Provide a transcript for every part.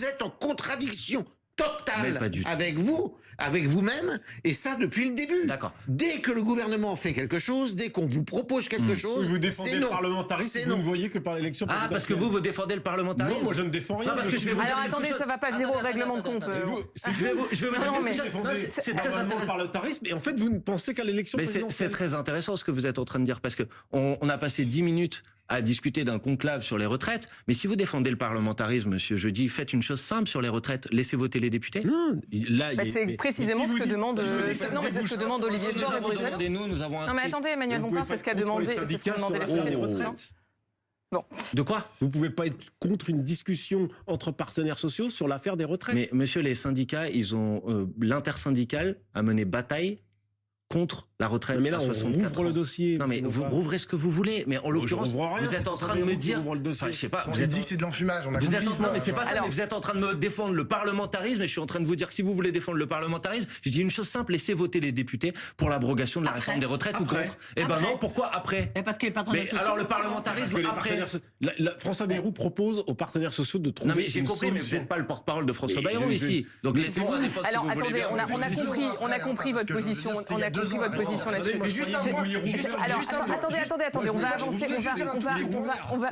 vous êtes en contradiction totale pas du tout. avec vous, avec vous-même, et ça depuis le début. D'accord. Dès que le gouvernement fait quelque chose, dès qu'on vous propose quelque chose, Vous défendez c'est le non. parlementarisme, C'est vous non. ne voyez que par l'élection Ah, présidentielle. parce que vous défendez le parlementarisme. Non, moi je ne défends rien. Non, parce que je vais vous dire Alors quelque attendez, chose. ça va pas virer au règlement de compte. C'est Je vais vous dire Non, mais- quelque chose. Non, c'est très normalement le intéressant. parlementarisme, et en fait vous ne pensez qu'à l'élection Mais présidentielle. c'est très intéressant ce que vous êtes en train de dire, parce que on a passé 10 minutes à discuter d'un conclave sur les retraites, mais si vous défendez le parlementarisme, monsieur Jeudi, faites une chose simple sur les retraites, laissez voter les députés. Non, là, C'est précisément ce que demande. Non, mais c'est ce que demande Olivier Faure et Bruno Retailleau. Nous avons Non, mais attendez, Emmanuel Bompard, c'est ce qu'a demandé, c'est ce que demandaient les socialistes. non De quoi? Vous pouvez pas être contre une discussion entre partenaires sociaux sur l'affaire des retraites. Mais monsieur, les syndicats, ils ont l'intersyndicale a mené bataille contre la retraite Mais là, à on 64 rouvre ans. le dossier. Non mais vous rouvrez ce que vous voulez, mais en l'occurrence, je rouvre rien, vous êtes en train de me dire, le dossier. enfin, je sais pas, Vous avez dit que c'est de l'enfumage, on a vous êtes compris. non mais c'est pas ça, Alors- mais vous êtes en train de me défendre le parlementarisme et je suis en train de vous dire que si vous voulez défendre le parlementarisme, je dis une chose simple, laissez voter les députés pour l'abrogation de la réforme des retraites ou contre. Eh ben non, pourquoi après? Mais parce que les partenaires Mais sociaux- alors le Parce parlementarisme que les après. partenaires François Bayrou propose aux partenaires sociaux de trouver Non mais j'ai une compris, mais vous solution. n'êtes pas le porte-parole de François Mais Bayrou je- ici. Donc laissez-moi laissez-vous- défendre si Alors vous voulez attendez, bien. on a compris Parce votre que je veux position, dire, c'était on il y a a 2 compris ans, votre mais position bon. là-dessus. Mais juste un mois, Alors attendez,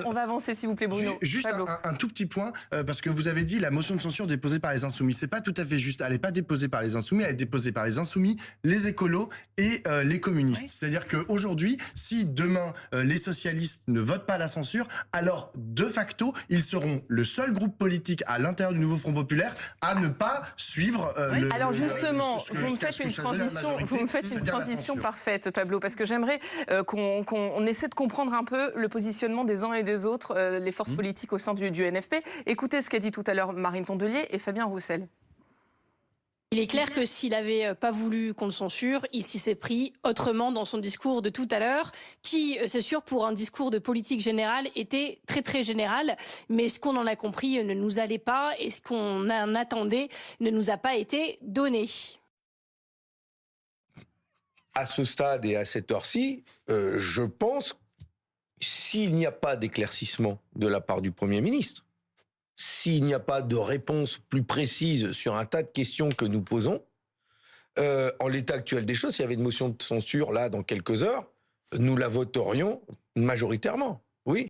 on va avancer s'il vous plaît Bruno. Juste Pablo. un tout petit point, parce que vous avez dit la motion de censure déposée par les Insoumis. C'est pas tout à fait juste. Elle n'est pas déposée par les Insoumis, elle est déposée par les Insoumis, les écolos et les communistes. C'est-à-dire qu'aujourd'hui, si demain les socialistes ne votent pas la censure, alors de facto, ils seront le seul groupe politique à l'intérieur du nouveau Front populaire à ne pas suivre Alors justement, ce que- vous me ce que- faites ce que une choisirait la transition, majorité, vous me faites une c'est-à-dire la transition censure. parfaite, Pablo, parce que j'aimerais qu'on essaie de comprendre un peu le positionnement des uns et des autres, les forces politiques au sein du NFP. Écoutez ce qu'a dit tout à l'heure Marine Tondelier et Fabien Roussel. Il est clair que s'il avait pas voulu qu'on le censure, il s'y s'est pris autrement dans son discours de tout à l'heure, qui, c'est sûr, pour un discours de politique générale, était très très général, mais ce qu'on en a compris ne nous allait pas et ce qu'on en attendait ne nous a pas été donné. À ce stade et à cette heure-ci, je pense, s'il n'y a pas d'éclaircissement de la part du Premier ministre, s'il n'y a pas de réponse plus précise sur un tas de questions que nous posons, en l'état actuel des choses, s'il y avait une motion de censure là dans quelques heures, nous la voterions majoritairement.